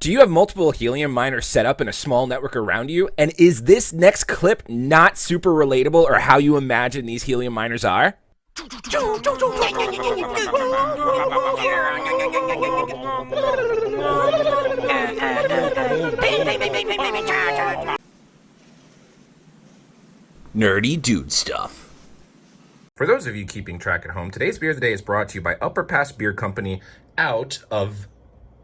Do you have multiple Helium miners set up in a small network around you? And is this next clip not super relatable or how you imagine these Helium miners are? Nerdy dude stuff. For those of you keeping track at home, today's Beer of the Day is brought to you by Upper Pass Beer Company out of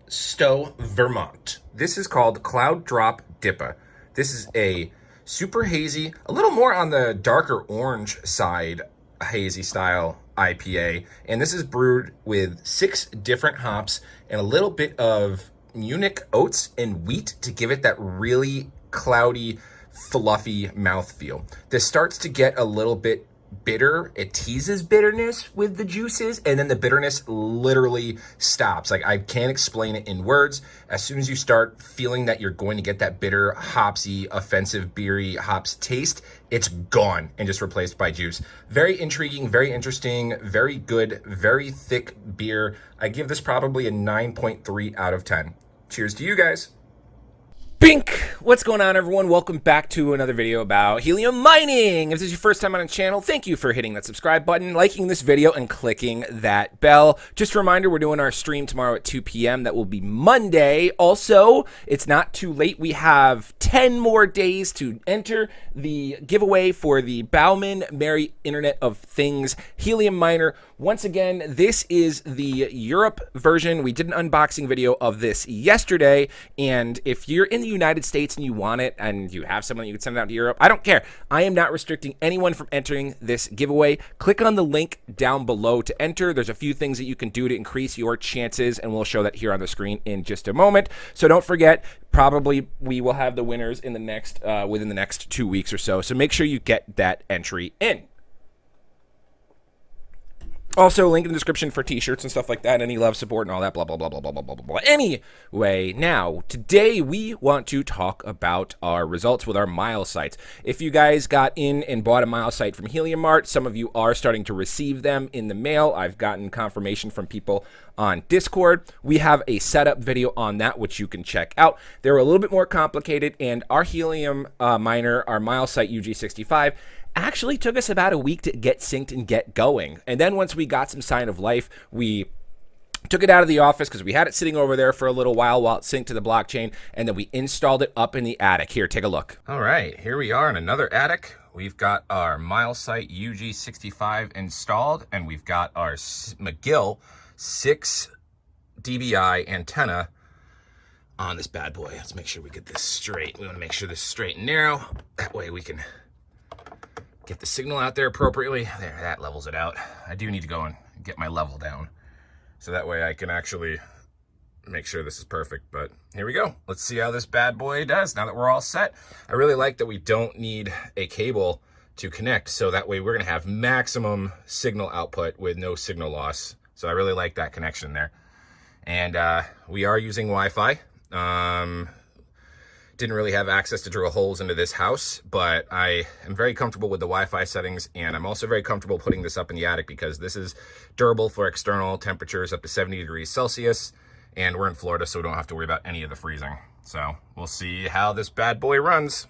Stowe, Vermont. This is called Cloud Drop Dippa. This is a super hazy, a little more on the darker orange side, hazy style IPA. And this is brewed with 6 different hops and a little bit of Munich oats and wheat to give it that really cloudy, fluffy mouthfeel. This starts to get a little bit bitter. It teases bitterness with the juices, and then the bitterness literally stops. Like, I can't explain it in words. As soon as you start feeling that you're going to get that bitter, hopsy, offensive, beery hops taste, it's gone and just replaced by juice. Very intriguing, very interesting, very good, very thick beer. I give this probably a 9.3 out of 10. Cheers to you guys. Bink! What's going on, everyone? Welcome back to another video about helium mining. If this is your first time on the channel, thank you for hitting that subscribe button, liking this video, and clicking that bell. Just a reminder, we're doing our stream tomorrow at 2 p.m. That will be Monday. Also, it's not too late. We have 10 more days to enter the giveaway for the Bauman Merry Internet of Things Helium Miner. Once again, this is the Europe version. We did an unboxing video of this yesterday, and if you're in the United States and you want it and you have someone you can send it out to Europe, I don't care. I am not restricting anyone from entering this giveaway. Click on the link down below to enter. There's a few things that you can do to increase your chances, and we'll show that here on the screen in just a moment. So don't forget, probably we will have the winners in the next within the next 2 weeks or so. So make sure you get that entry in. Also, link in the description for t-shirts and stuff like that, any love, support, and all that, blah, blah, blah, blah, blah, blah, blah, blah. Anyway, now, today we want to talk about our results with our Milesights. If you guys got in and bought a Milesight from Helium Mart, some of you are starting to receive them in the mail. I've gotten confirmation from people on Discord. We have a setup video on that, which you can check out. They're a little bit more complicated, and our Helium miner, our Milesight UG65, actually took us about a week to get synced and get going. And then once we got some sign of life, we took it out of the office because we had it sitting over there for a little while it synced to the blockchain, and then we installed it up in the attic. Here, take a look. All right, here we are in another attic. We've got our Milesight UG65 installed, and we've got our McGill 6 dBi antenna on this bad boy. Let's make sure we get this straight. We want to make sure this is straight and narrow. That way we can get the signal out there appropriately. There, that levels it out. I do need to go and get my level down, so that way I can actually make sure this is perfect. But here we go. Let's see how this bad boy does now that we're all set. I really like that we don't need a cable to connect, so that way we're going to have maximum signal output with no signal loss. So I really like that connection there. And we are using Wi-Fi. Didn't really have access to drill holes into this house, but I am very comfortable with the Wi-Fi settings, and I'm also very comfortable putting this up in the attic because this is durable for external temperatures up to 70 degrees Celsius, and we're in Florida, so we don't have to worry about any of the freezing. So we'll see how this bad boy runs.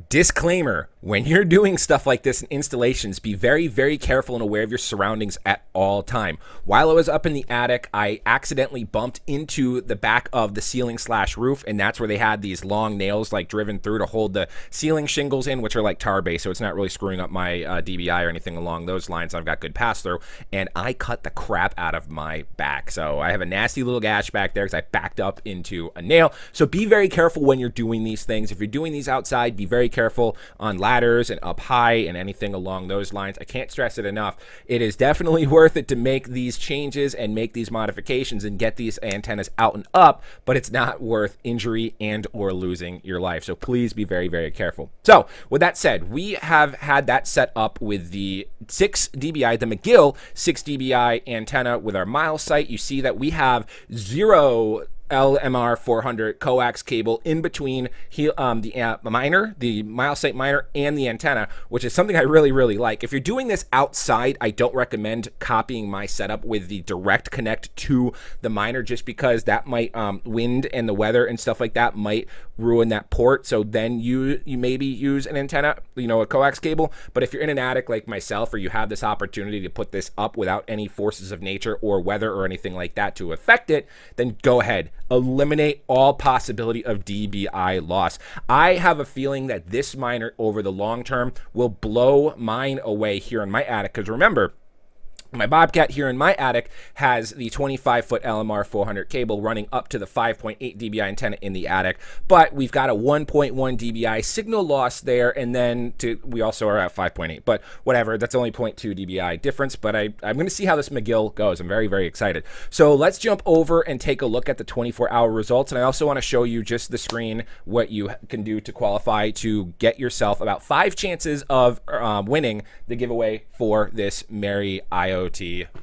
Disclaimer, when you're doing stuff like this in installations, be very, very careful and aware of your surroundings at all time. While I was up in the attic, I accidentally bumped into the back of the ceiling / roof, and that's where they had these long nails like driven through to hold the ceiling shingles in, which are like tar based, so it's not really screwing up my DBI or anything along those lines. I've got good pass through, and I cut the crap out of my back. So I have a nasty little gash back there because I backed up into a nail. So be very careful when you're doing these things. If you're doing these outside, be very careful on ladders and up high and anything along those lines. I can't stress it enough. It is definitely worth it to make these changes and make these modifications and get these antennas out and up, but it's not worth injury and or losing your life. So please be very, very careful. So with that said, we have had that set up with the 6 dBi, the McGill 6 dBi antenna with our Milesight. You see that we have 0 LMR 400 coax cable in between the miner, the Milesight miner, and the antenna, which is something I really like. If you're doing this outside, I don't recommend copying my setup with the direct connect to the miner, just because that might wind and the weather and stuff like that might ruin that port. So then you maybe use an antenna, a coax cable. But if you're in an attic like myself, or you have this opportunity to put this up without any forces of nature or weather or anything like that to affect it, then go ahead. Eliminate all possibility of dBi loss. I have a feeling that this miner over the long term will blow mine away here in my attic, because remember, my Bobcat here in my attic has the 25-foot LMR 400 cable running up to the 5.8 dBi antenna in the attic, but we've got a 1.1 dBi signal loss there, and then we also are at 5.8, but whatever, that's only 0.2 dBi difference, but I'm going to see how this McGill goes. I'm very excited. So let's jump over and take a look at the 24-hour results, and I also want to show you just the screen, what you can do to qualify to get yourself about 5 chances of winning the giveaway for this Merry IoT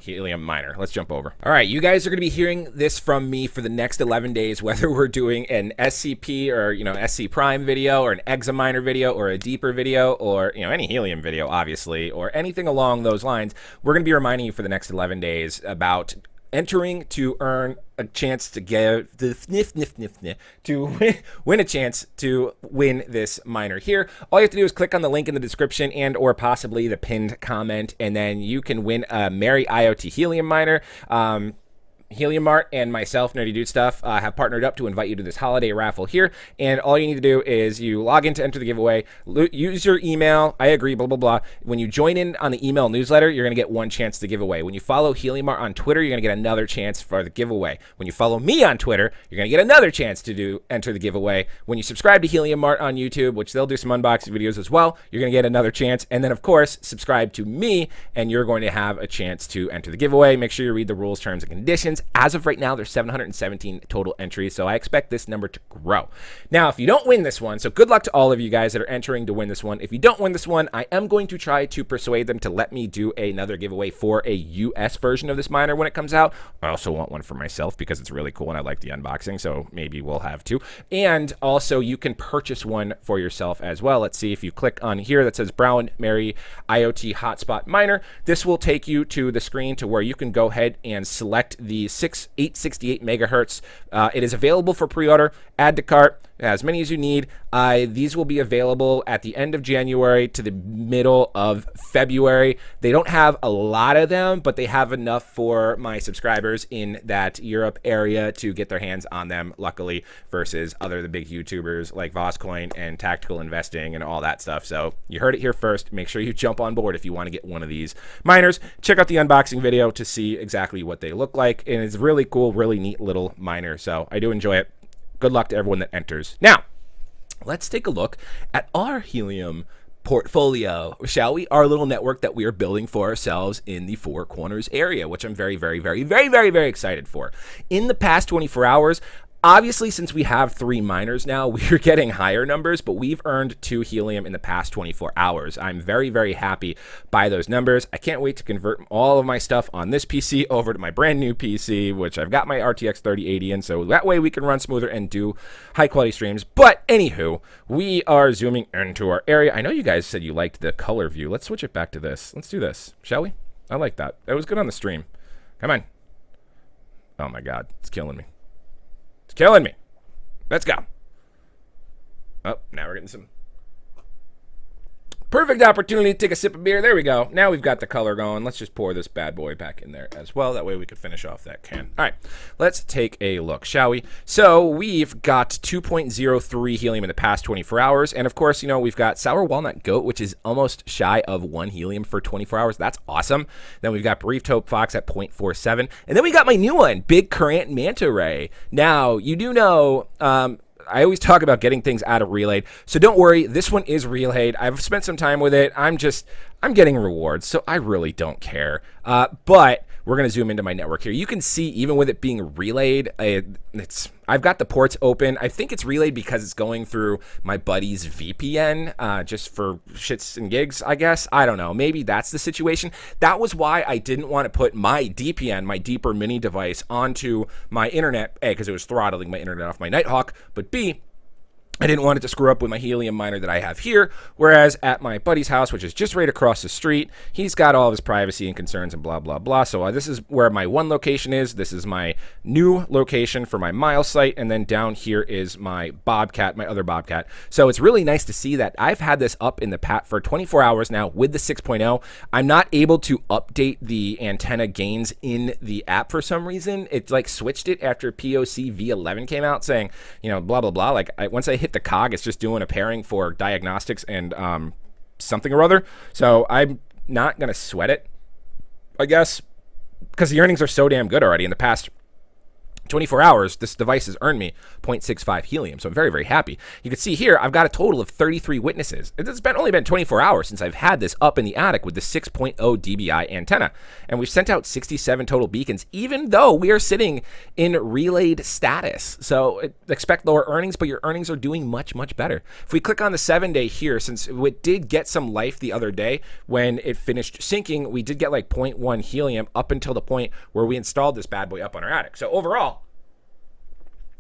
Helium miner. Let's jump over. All right, you guys are going to be hearing this from me for the next 11 days, whether we're doing an SCP or SC Prime video, or an Examiner video, or a deeper video, or any Helium video, obviously, or anything along those lines. We're going to be reminding you for the next 11 days about entering to earn a chance to get to win a chance to win this miner here. All you have to do is click on the link in the description and or possibly the pinned comment, and then you can win a Merry IoT Helium miner. Helium Mart and myself, Nerdy Dude Stuff, have partnered up to invite you to this holiday raffle here. And all you need to do is you log in to enter the giveaway, use your email, I agree, blah, blah, blah. When you join in on the email newsletter, you're going to get 1 chance to give away. When you follow Helium Mart on Twitter, you're going to get another chance for the giveaway. When you follow me on Twitter, you're going to get another chance to enter the giveaway. When you subscribe to Helium Mart on YouTube, which they'll do some unboxing videos as well, you're going to get another chance. And then, of course, subscribe to me, and you're going to have a chance to enter the giveaway. Make sure you read the rules, terms, and conditions. As of right now, there's 717 total entries, so I expect this number to grow. Now, if you don't win this one, so good luck to all of you guys that are entering to win this one. If you don't win this one, I am going to try to persuade them to let me do another giveaway for a US version of this miner when it comes out. I also want one for myself because it's really cool and I like the unboxing, so maybe we'll have 2. And also, you can purchase one for yourself as well. Let's see, if you click on here that says Brown Merry IoT Hotspot Miner, this will take you to the screen to where you can go ahead and select the 868 megahertz. It is available for pre-order. Add to cart. As many as you need. These will be available at the end of January to the middle of February. They don't have a lot of them, but they have enough for my subscribers in that Europe area to get their hands on them, luckily, versus the big YouTubers like Voscoin and Tactical Investing and all that stuff. So you heard it here first. Make sure you jump on board if you want to get one of these miners. Check out the unboxing video to see exactly what they look like. And it's really cool, really neat little miner. So I do enjoy it. Good luck to everyone that enters. Now, let's take a look at our Helium portfolio, shall we? Our little network that we are building for ourselves in the Four Corners area, which I'm very excited for. In the past 24 hours, obviously, since we have 3 miners now, we're getting higher numbers, but we've earned 2 Helium in the past 24 hours. I'm very happy by those numbers. I can't wait to convert all of my stuff on this PC over to my brand new PC, which I've got my RTX 3080 in, so that way we can run smoother and do high quality streams. But anywho, we are zooming into our area. I know you guys said you liked the color view. Let's switch it back to this. Let's do this, shall we? I like that. That was good on the stream. Come on. Oh my God, it's killing me. It's killing me. Let's go. Oh, now we're getting some perfect opportunity to take a sip of beer. There we go. Now we've got the color going. Let's just pour this bad boy back in there as well. That way we could finish off that can. All right, let's take a look, shall we? So we've got 2.03 Helium in the past 24 hours. And of course, we've got Sour Walnut Goat, which is almost shy of 1 Helium for 24 hours. That's awesome. Then we've got Brief Taupe Fox at 0.47. And then we got my new one, Big Current Manta Ray. Now, you do know, I always talk about getting things out of relayed, so don't worry, this one is relayed. I've spent some time with it. I'm getting rewards, so I really don't care. But we're going to zoom into my network here. You can see, even with it being relayed, I've got the ports open. I think it's relayed because it's going through my buddy's VPN, just for shits and gigs, I guess. I don't know. Maybe that's the situation. That was why I didn't want to put my DPN, my Deeper Mini device, onto my internet. A, because it was throttling my internet off my Nighthawk, but B, I didn't want it to screw up with my Helium miner that I have here, whereas at my buddy's house, which is just right across the street, he's got all of his privacy and concerns and blah, blah, blah. So this is where my one location is. This is my new location for my Milesight, and then down here is my Bobcat, my other Bobcat. So it's really nice to see that I've had this up in the pat for 24 hours now with the 6.0. I'm not able to update the antenna gains in the app for some reason. It like switched it after POC V11 came out, saying, you know, blah, blah, blah. Like once I hit the cog, it's just doing a pairing for diagnostics and something or other. So I'm not going to sweat it, I guess, because the earnings are so damn good already. In the past 24 hours, this device has earned me 0.65 helium. So I'm very, very happy. You can see here, I've got a total of 33 witnesses. It's only been 24 hours since I've had this up in the attic with the 6.0 dBi antenna. And we've sent out 67 total beacons, even though we are sitting in relayed status. So expect lower earnings, but your earnings are doing much, much better. If we click on the 7-day here, since it did get some life the other day when it finished syncing, we did get like 0.1 helium up until the point where we installed this bad boy up on our attic. So overall,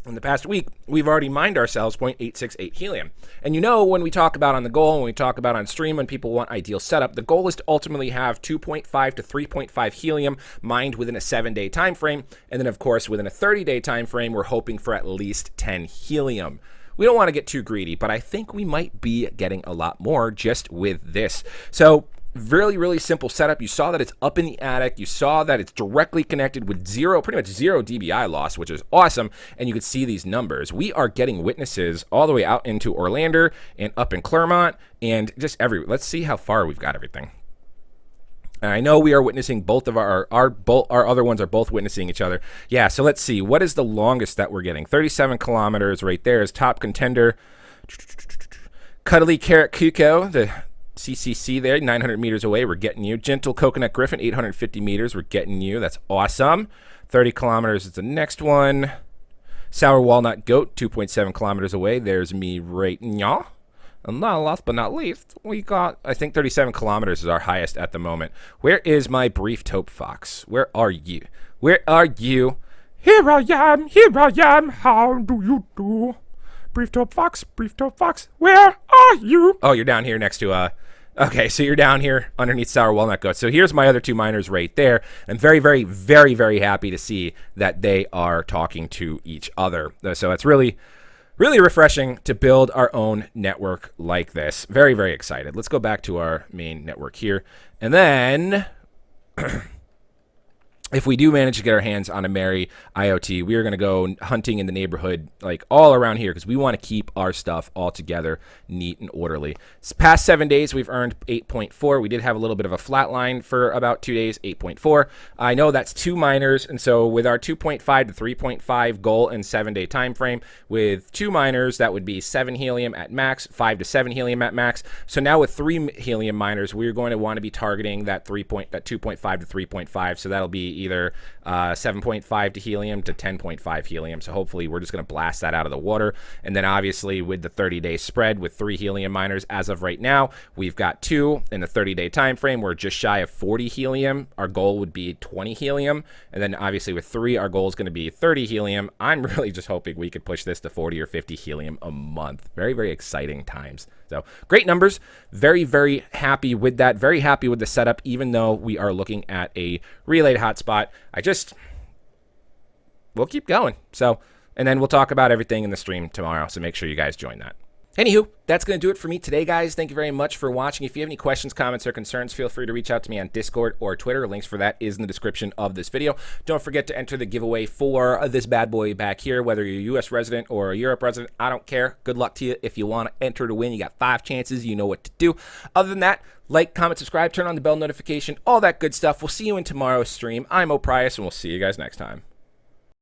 in the past week, we've already mined ourselves 0.868 helium. And you know, when we talk about on the goal, when we talk about on stream, when people want ideal setup, the goal is to ultimately have 2.5 to 3.5 helium mined within a 7-day time frame. And then, of course, within a 30-day time frame, we're hoping for at least 10 helium. We don't want to get too greedy, but I think we might be getting a lot more just with this. So really, really simple setup. You saw that it's up in the attic. You saw that it's directly connected with pretty much zero dBi loss, which is awesome. And you can see these numbers. We are getting witnesses all the way out into Orlando and up in Clermont and just let's see how far we've got everything. And I know we are witnessing both of our other ones are both witnessing each other. Yeah, so let's see. What is the longest that we're getting? 37 kilometers right there is top contender. Cuddly Carrot Cuco, the CCC there, 900 meters away, we're getting you. Gentle Coconut Griffin, 850 meters, we're getting you. That's awesome. 30 kilometers is the next one. Sour Walnut Goat, 2.7 kilometers away. There's me right now. And last but not least, we got, I think 37 kilometers is our highest at the moment. Where is my Brief Taupe Fox? Where are you? Where are you? Here I am, how do you do? Brief Taupe Fox, where are you? Oh, you're down here next to, okay, so you're down here underneath Sour Walnut Goat. So here's my other two miners right there. I'm very, very, very, very happy to see that they are talking to each other. So it's really, really refreshing to build our own network like this. Very, very excited. Let's go back to our main network here. And then if we do manage to get our hands on a Merry IoT, we are going to go hunting in the neighborhood, like all around here, because we want to keep our stuff all together, neat and orderly. This past 7 days, we've earned 8.4. We did have a little bit of a flat line for about 2 days, 8.4. I know that's 2 miners, and so with our 2.5 to 3.5 goal and 7-day time frame, with 2 miners, that would be 7 helium at max, 5 to 7 helium at max. So now with 3 helium miners, we're going to want to be targeting that 2.5 to 3.5. So that'll be either 7.5 to helium to 10.5 helium. So hopefully we're just going to blast that out of the water. And then obviously with the 30-day spread with 3 helium miners as of right now, we've got 2 in the 30-day time frame. We're just shy of 40 helium. Our goal would be 20 helium. And then obviously with 3, our goal is going to be 30 helium. I'm really just hoping we could push this to 40 or 50 helium a month. Very, very exciting times. So great numbers. Very, very happy with that. Very happy with the setup, even though we are looking at a relayed hotspot. We'll keep going. So, and then we'll talk about everything in the stream tomorrow. So make sure you guys join that. Anywho, that's going to do it for me today, guys. Thank you very much for watching. If you have any questions, comments, or concerns, feel free to reach out to me on Discord or Twitter. Links for that is in the description of this video. Don't forget to enter the giveaway for this bad boy back here, whether you're a U.S. resident or a Europe resident. I don't care. Good luck to you. If you want to enter to win, you got 5 chances. You know what to do. Other than that, like, comment, subscribe, turn on the bell notification, all that good stuff. We'll see you in tomorrow's stream. I'm O'Prius, and we'll see you guys next time.